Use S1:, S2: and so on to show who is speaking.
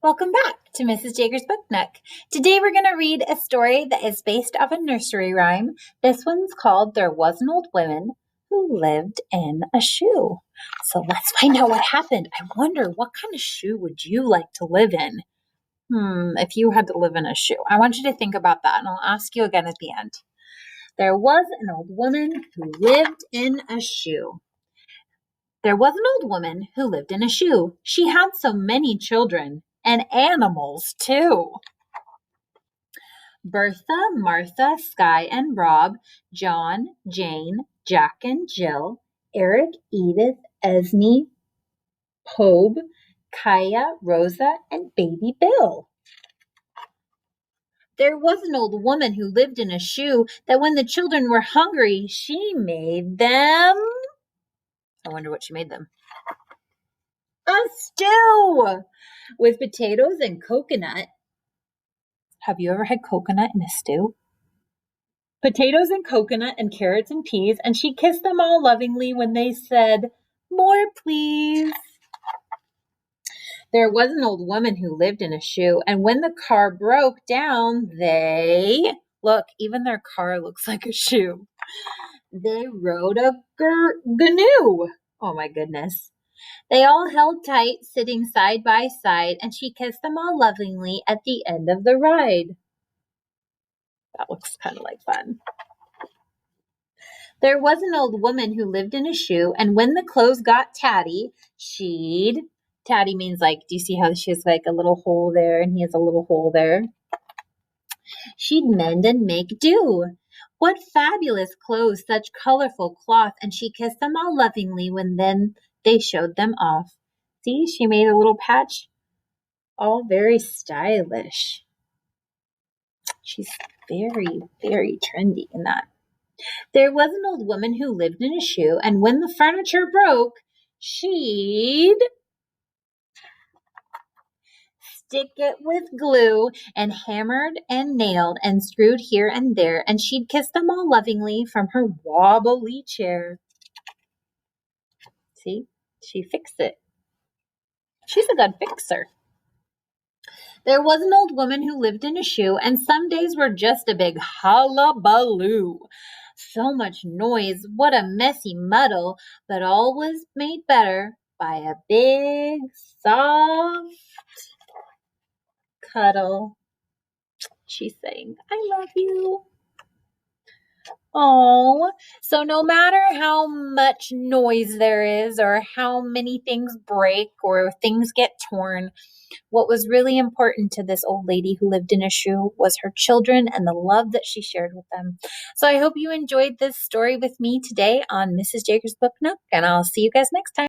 S1: Welcome back to Mrs. Jager's Book Nook. Today we're going to read a story that is based off a nursery rhyme. This one's called There Was an Old Woman Who Lived in a Shoe. So let's find out what happened. I wonder, what kind of shoe would you like to live in? If you had to live in a shoe. I want you to think about that, and I'll ask you again at the end. There was an old woman who lived in a shoe. There was an old woman who lived in a shoe. She had so many children. And animals, too. Bertha, Martha, Skye, and Rob, John, Jane, Jack, and Jill, Eric, Edith, Esme, Pobe, Kaya, Rosa, and baby Bill. There was an old woman who lived in a shoe that when the children were hungry, she made them... I wonder what she made them. A stew with potatoes and coconut. Have you ever had coconut in a stew? Potatoes and coconut and carrots and peas, and she kissed them all lovingly when they said, "More, please." There was an old woman who lived in a shoe, and when the car broke down, look, even their car looks like a shoe. They rode a canoe. Oh my goodness. They all held tight, sitting side by side, and she kissed them all lovingly at the end of the ride. That looks kind of like fun. There was an old woman who lived in a shoe, and when the clothes got tatty, tatty means do you see how she has like a little hole there and he has a little hole there? She'd mend and make do. What fabulous clothes, such colorful cloth, and she kissed them all lovingly when then they showed them off. See, she made a little patch, all very stylish. She's very, very trendy in that. There was an old woman who lived in a shoe, and when the furniture broke, she'd stick it with glue and hammered and nailed and screwed here and there, and she'd kiss them all lovingly from her wobbly chair. See, she fixed it. She's a good fixer. There was an old woman who lived in a shoe, and some days were just a big hullabaloo. So much noise, what a messy muddle, but all was made better by a big, soft cuddle. She's saying, "I love you." Oh, so no matter how much noise there is or how many things break or things get torn, what was really important to this old lady who lived in a shoe was her children and the love that she shared with them. So I hope you enjoyed this story with me today on Mrs. Jager's Book Nook, and I'll see you guys next time.